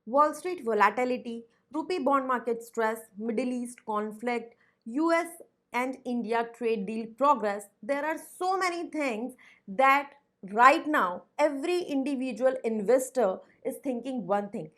Wall Street volatility, rupee bond market stress, Middle East conflict, US and India trade deal progress. There are so many things that right now every individual investor is thinking one thing.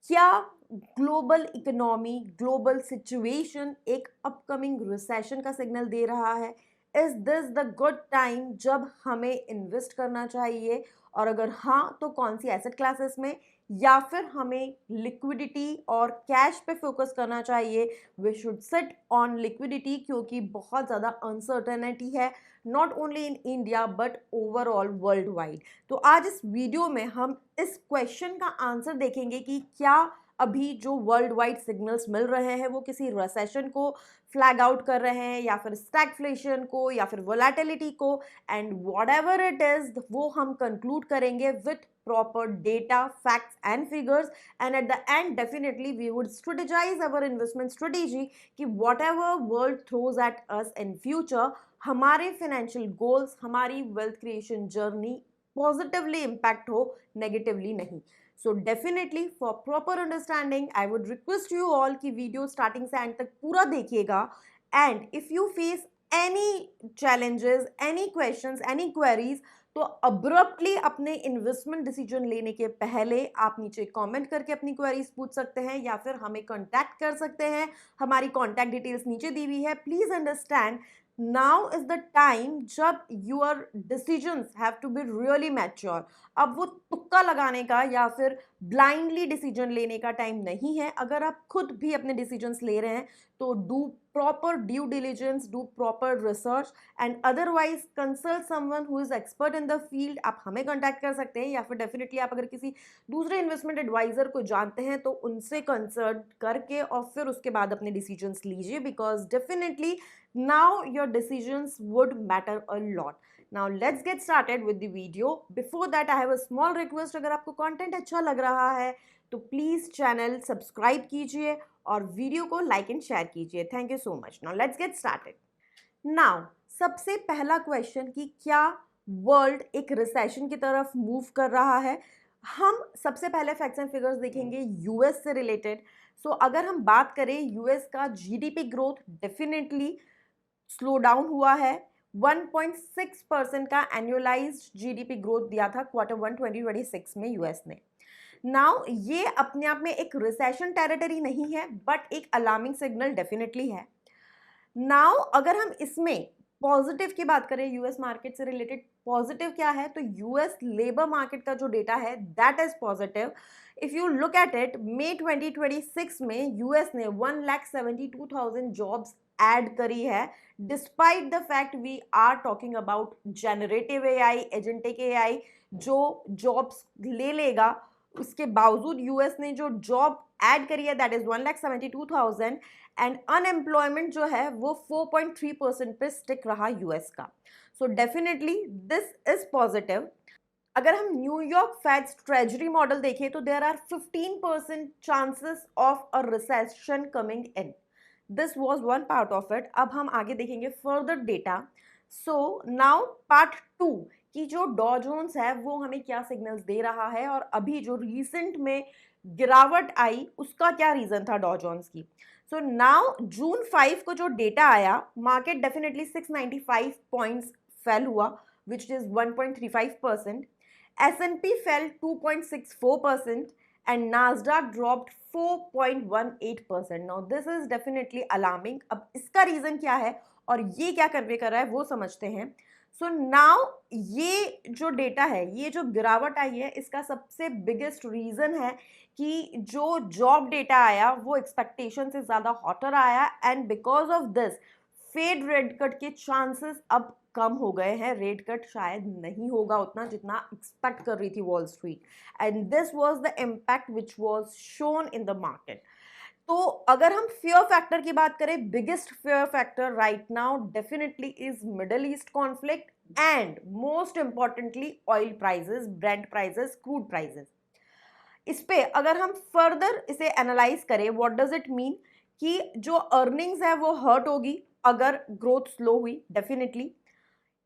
क्या global economy global situation एक upcoming recession का signal दे रहा है? Is this the good time जब हमें invest करना चाहिए, और अगर हाँ तो कौन सी एसेट क्लासेस में, या फिर हमें लिक्विडिटी और कैश पे फोकस करना चाहिए? We should sit on liquidity क्योंकि बहुत ज़्यादा अनसर्टेनिटी है, not only in India but overall world wide. तो आज इस वीडियो में हम इस क्वेश्चन का आंसर देखेंगे कि क्या अभी जो वर्ल्ड वाइड सिग्नल्स मिल रहे हैं वो किसी रिसेशन को फ्लैग आउट कर रहे हैं, या फिर स्टैगफ्लेशन को, या फिर वोलेटिलिटी को, and what ever it is वो हम कंक्लूड करेंगे with proper data, facts and figures, and at the end definitely we would strategize our investment strategy कि whatever world throws at us in future हमारे financial goals, हमारी wealth creation journey positively impact हो, negatively नहीं। So definitely for proper understanding I would request you all कि video starting से end तक पूरा देखिएगा, and if you face any challenges, any questions, any queries, तो abruptly अपने इन्वेस्टमेंट डिसीजन लेने के पहले आप नीचे कमेंट करके अपनी क्वेरीज पूछ सकते हैं, या फिर हमें कांटेक्ट कर सकते हैं। हमारी कांटेक्ट डिटेल्स नीचे दी हुई है। Please understand, now is the time जब your decisions have to be really mature. अब वो तुक्का लगाने का या फिर ब्लाइंडली डिसीजन लेने का टाइम नहीं है। अगर आप खुद भी अपने डिसीजंस ले रहे हैं तो do proper due diligence, do proper research, and otherwise consult someone who is expert in the field। आप हमें contact कर सकते हैं, या फिर definitely आप अगर किसी दूसरे investment advisor को जानते हैं तो उनसे consult करके और फिर उसके बाद अपने decisions लीजिए, because definitely now your decisions would matter a lot। Now let's get started with the video। Before that I have a small request, अगर आपको content अच्छा लग रहा है तो प्लीज़ चैनल सब्सक्राइब कीजिए और वीडियो को लाइक एंड शेयर कीजिए। Thank you so much. Now let's get started. Now सबसे पहला क्वेश्चन कि क्या वर्ल्ड एक रिसेशन की तरफ मूव कर रहा है? हम सबसे पहले फैक्ट्स एंड फिगर्स देखेंगे यूएस से रिलेटेड। सो अगर हम बात करें यूएस का GDP growth definitely slow down हुआ है। 1.6% का एनुअलाइज्ड जीडीपी ग्रोथ दिया था Q1 2026 में यूएस ने। नाउ ये अपने आप में एक रिसेशन टेरिटरी नहीं है, बट एक अलार्मिंग सिग्नल डेफिनेटली है। नाउ अगर हम इसमें पॉजिटिव की बात करें, यूएस मार्केट से रिलेटेड पॉजिटिव क्या है, तो यूएस लेबर मार्केट का जो डेटा है that is positive. If you look at it, May 2026 में यूएस ने 1,72,000 जॉब्स ऐड करी है, despite the fact we are talking about generative AI, agentic AI जो जॉब्स ले लेगा। उसके बावजूद यूएस ने जो जॉब ऐड करी है दैट इज 1,72,000, एंड अनएम्प्लॉयमेंट जो है वो 4.3% पे स्टिक रहा यूएस का। So definitely this is positive. अगर हम न्यूयॉर्क फेड्स ट्रेजरी मॉडल देखें तो there are 15% chances of a recession coming in. This was one part of it. अब हम आगे देखेंगे further data. So now part 2 कि जो डॉ जोन्स है वो हमें क्या सिग्नल्स दे रहा है, और अभी जो रिसेंट में गिरावट आई उसका क्या रीजन था डॉ जोन्स की। सो नाउ जून 5 को जो डेटा आया, मार्केट डेफिनेटली 695 पॉइंट्स फेल हुआ, which is 1.35%। S&P fell 2.64%, and Nasdaq dropped 4.18%। Now this is definitely alarming। अब इसका रीजन क्या है और ये क्या कन्वे कर रहा है वो समझते हैं। सो नाउ ये जो डेटा है, ये जो गिरावट आई है, इसका सबसे बिगेस्ट रीजन है कि जो जॉब डेटा आया वो एक्सपेक्टेशन से ज़्यादा हॉटर आया, and because of this Fed rate cut के चांसेस अब कम हो गए हैं। रेट कट शायद नहीं होगा उतना जितना एक्सपेक्ट कर रही थी wall street, and this was the impact which was shown in the market. तो अगर हम फियर फैक्टर की बात करें, biggest fear factor right now definitely is middle east conflict, and most importantly oil prices, Brent prices, crude prices. इस पे अगर हम फर्दर इसे एनालाइज करें, व्हाट डज इट मीन कि जो अर्निंग्स है वो हर्ट होगी अगर ग्रोथ स्लो हुई। डेफिनेटली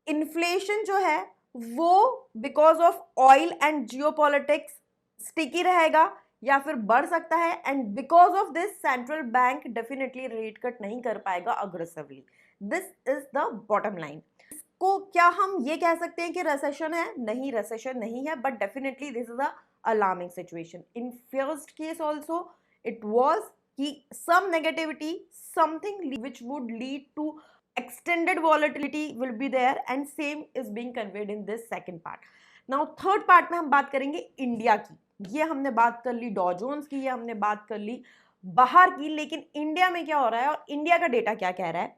इन्फ्लेशन जो है वो because of oil and geopolitics sticky रहेगा, या फिर बढ़ सकता है, and because of this central bank definitely rate cut नहीं कर पाएगा aggressively. This is the bottom line. को क्या हम ये कह सकते हैं कि रेसेशन है? नहीं, रेसेशन नहीं है, but definitely this is a alarming situation. In first case also it was कि some negativity, something which would lead to extended volatility will be there, and same is being conveyed in this second part. Now third part में हम बात करेंगे India की. ये हमने बात कर ली डॉ जोन्स की, ये हमने बात कर ली बाहर की, लेकिन इंडिया में क्या हो रहा है और इंडिया का डेटा क्या कह रहा है.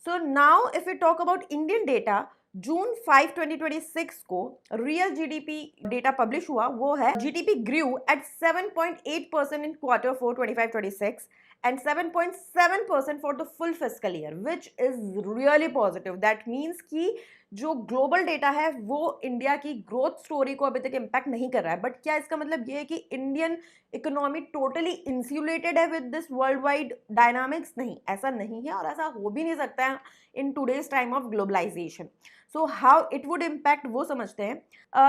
So now if you talk about Indian data, June 5 2026 को रियल जीडीपी डेटा पब्लिश हुआ. वो है GDP grew at 7.8% in quarter 4 25-26 and 7.7% for the full fiscal year, which is really positive. That means कि जो ग्लोबल डेटा है वो India की growth story को अभी तक इम्पैक्ट नहीं कर रहा है. बट क्या इसका मतलब ये है कि इंडियन इकोनॉमी टोटली इंसुलेटेड है with this world wide dynamics? नहीं, ऐसा नहीं है और ऐसा हो भी नहीं सकता है in today's time of globalisation. So how it would impact वो समझते हैं.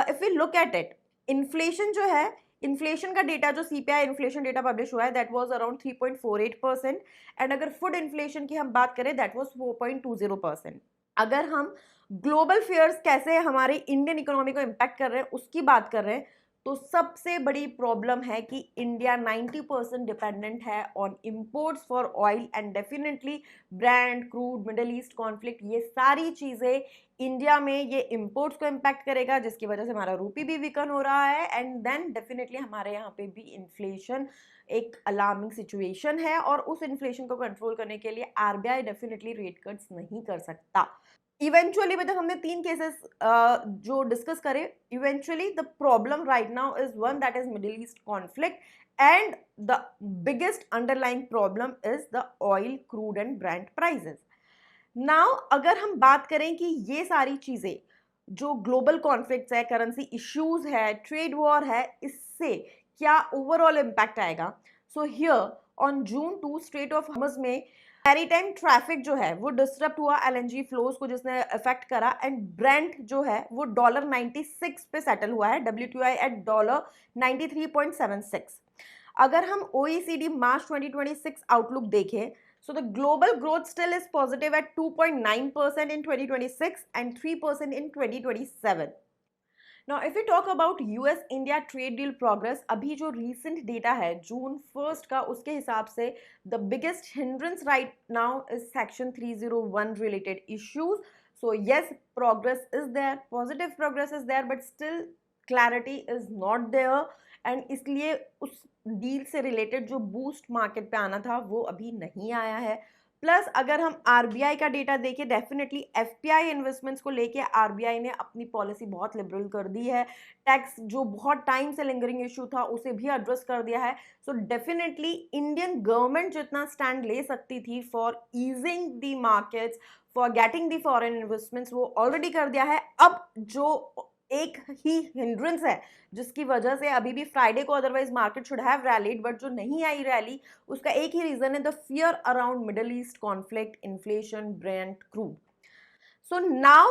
If we look at it, inflation जो है, इन्फ्लेशन का डेटा जो सीपीआई इन्फ्लेशन डेटा पब्लिश हुआ है दैट वाज अराउंड 3.48%, एंड अगर फूड इन्फ्लेशन की हम बात करें दैट वाज 4.20%. अगर हम ग्लोबल फेयर्स कैसे हमारे इंडियन इकोनॉमी को इम्पैक्ट कर रहे हैं उसकी बात कर रहे हैं, तो सबसे बड़ी प्रॉब्लम है कि इंडिया 90% डिपेंडेंट है on imports for oil, and definitely brand, crude, middle east conflict, ये सारी चीज़ें इंडिया में ये इंपोर्ट्स को इम्पैक्ट करेगा, जिसकी वजह से हमारा रूपी भी वीकन हो रहा है, एंड देन डेफिनेटली हमारे यहाँ पे भी इन्फ्लेशन एक अलार्मिंग सिचुएशन है, और उस इन्फ्लेशन को कंट्रोल करने के लिए आरबीआई डेफिनेटली रेट कट्स नहीं कर सकता. इवेंचुअली मतलब हमने 3 केसेस जो डिस्कस करे. Eventually the problem right now is one that is middle east conflict, and the biggest underlying problem is the oil, crude and brand prices. Now अगर हम बात करें कि ये सारी चीजें जो ग्लोबल कॉन्फ्लिक्ट्स है, करेंसी इश्यूज है, ट्रेड वॉर है, इससे क्या ओवरऑल इम्पैक्ट आएगा. So here on June 2 straight of Hormuz में मैरीटाइम ट्रैफिक जो है वो डिस्टर्ब हुआ, एलएनजी फ्लोज को जिसने इफेक्ट करा, एंड ब्रेंट जो है वो $96 पे सेटल हुआ है, WTI एट $93.76. अगर हम OECD मार्च 2026 आउटलुक देखें, so the global growth still is positive at 2.9% in 2026 and 3% in 2027. Now, if we talk about US-India trade deal progress, अभी जो recent data है जून 1 का, उसके हिसाब से the biggest hindrance right now is Section 301 related issues. So yes, progress is there, positive progress is there, but still clarity is not there, and इसलिए उस deal से रिलेटेड जो बूस्ट मार्केट पे आना था वो अभी नहीं आया है. प्लस अगर हम आरबीआई का डेटा देखें, डेफिनेटली एफपीआई इन्वेस्टमेंट्स को लेके आरबीआई ने अपनी पॉलिसी बहुत लिबरल कर दी है. टैक्स जो बहुत टाइम से लिंगरिंग इशू था उसे भी एड्रेस कर दिया है. सो डेफिनेटली इंडियन गवर्नमेंट जितना स्टैंड ले सकती थी for easing the markets, for getting the foreign investments, वो ऑलरेडी कर दिया है. अब जो एक ही हिंड्रेंस है जिसकी वजह से अभी भी फ्राइडे को otherwise market should have rallied, but जो नहीं आई रैली, उसका एक ही रीजन है, the fear around middle east conflict, inflation, Brent, crude. So now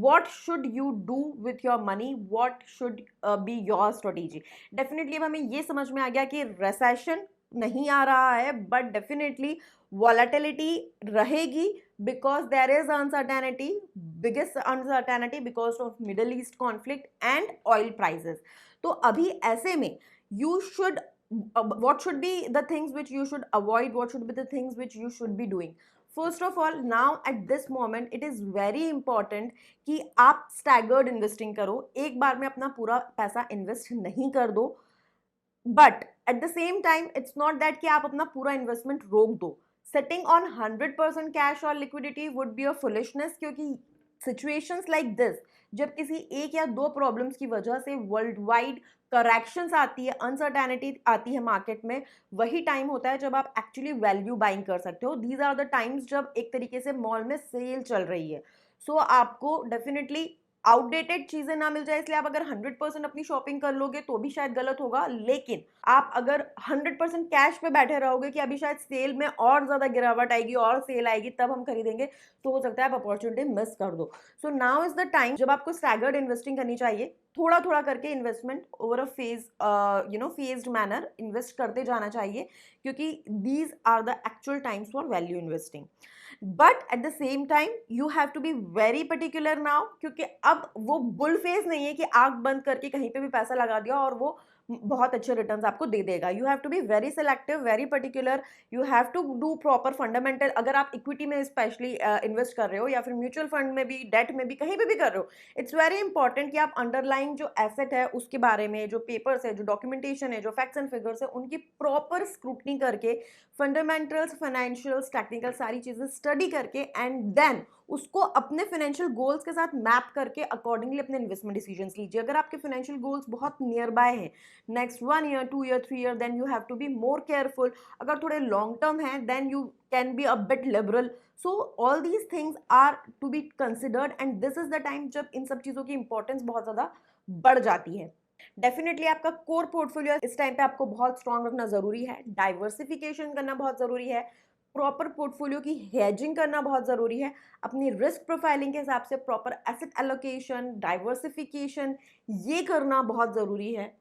what should you do with your money? What should be your strategy? Definitely अब हमें ये समझ में आ गया कि recession नहीं आ रहा है, but definitely volatility रहेगी because there is uncertainty, biggest uncertainty because of Middle East conflict and oil prices. तो अभी ऐसे में you should what should be the things which you should avoid, what should be the things which you should be doing. First of all, now at this moment it is very important कि आप staggered investing करो, एक बार में अपना पूरा पैसा invest नहीं कर दो, but at the same time it's not that कि आप अपना पूरा इन्वेस्टमेंट रोक दो. सेटिंग ऑन 100% कैश और liquidity would be a foolishness, क्योंकि सिचुएशंस लाइक दिस, जब किसी एक या दो प्रॉब्लम्स की वजह से वर्ल्ड वाइड करेक्शंस आती है, अनसर्टेनिटी आती है मार्केट में, वही टाइम होता है जब आप एक्चुअली वैल्यू बाइंग कर सकते हो. दीज आर द टाइम्स जब एक तरीके से मॉल में सेल चल रही है. सो आपको डेफिनेटली आउटडेटेड चीजें ना मिल जाए, इसलिए आप अगर 100% अपनी शॉपिंग कर लोगे तो भी शायद गलत होगा, लेकिन आप अगर 100% कैश पे बैठे रहोगे कि अभी शायद सेल में और ज्यादा गिरावट आएगी और सेल आएगी तब हम खरीदेंगे, तो हो सकता है आप अपॉर्चुनिटी मिस कर दो. So now is the time जब आपको स्टैगर्ड इन्वेस्टिंग करनी चाहिए. थोड़ा थोड़ा करके investment over a phased manner invest करते जाना चाहिए, क्योंकि these are the actual times for value investing. But at the same time you have to be very particular now, क्योंकि अब वो बुल फेज नहीं है कि आंख बंद करके कहीं पे भी पैसा लगा दिया और वो बहुत अच्छे रिटर्न्स आपको दे देगा। You have to be very selective, very particular, you have to do proper fundamental. अगर आप इक्विटी में स्पेशली इन्वेस्ट कर रहे हो या फिर म्यूचुअल फंड में भी, डेट में भी, कहीं पे भी कर रहे हो, इट्स वेरी इंपॉर्टेंट कि आप अंडरलाइंग जो एसेट है उसके बारे में, जो पेपर्स है, जो डॉक्यूमेंटेशन है, जो फैक्ट्स एंड फिगर्स है, उनकी प्रॉपर स्क्रूटनी करके, फंडामेंटल्स, फाइनेंशियल्स, टेक्निकल सारी चीजें स्टडी करके एंड देन उसको अपने फाइनेंशियल गोल्स के साथ मैप करके अकॉर्डिंगली अपने इन्वेस्टमेंट डिसीजंस लीजिए। अगर आपके फाइनेंशियल गोल्स बहुत नियर बाय हैं, next 1 year, 2 year, 3 year, then you have to be more careful. अगर थोड़े लॉन्ग टर्म है then you can be a bit liberal. So all these things are to be considered and this is the time जब इन सब चीज़ों की importance बहुत ज़्यादा बढ़ जाती है। डेफिनेटली आपका कोर पोर्टफोलियो इस टाइम पे आपको बहुत स्ट्रांग रखना जरूरी है, डाइवर्सिफिकेशन करना बहुत जरूरी है, प्रॉपर पोर्टफोलियो की हेजिंग करना बहुत जरूरी है, अपनी रिस्क प्रोफाइलिंग के हिसाब से प्रॉपर एसेट एलोकेशन, डाइवर्सिफिकेशन, ये करना बहुत जरूरी है।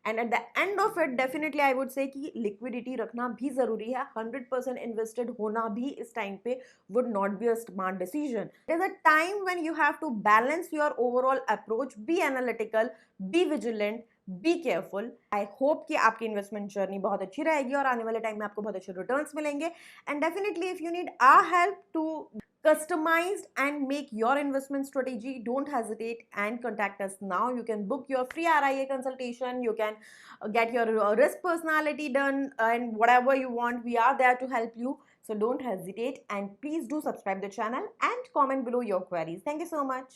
And at the end of it definitely I would say कि लिक्विडिटी रखना भी जरूरी है। 100% इन्वेस्टेड होना भी इस टाइम पे would not be a smart decision. There's a time when you have to balance your overall approach, be analytical, be vigilant, be careful. I hope कि आपकी इन्वेस्टमेंट जर्नी बहुत अच्छी रहेगी और आने वाले टाइम में आपको बहुत अच्छे रिटर्न्स मिलेंगे। And definitely if you need our help to customized and make your investment strategy, don't hesitate and contact us now. You can book your free RIA consultation, you can get your risk personality done, and whatever you want, we are there to help you. So don't hesitate and please do subscribe the channel and comment below your queries. Thank you so much.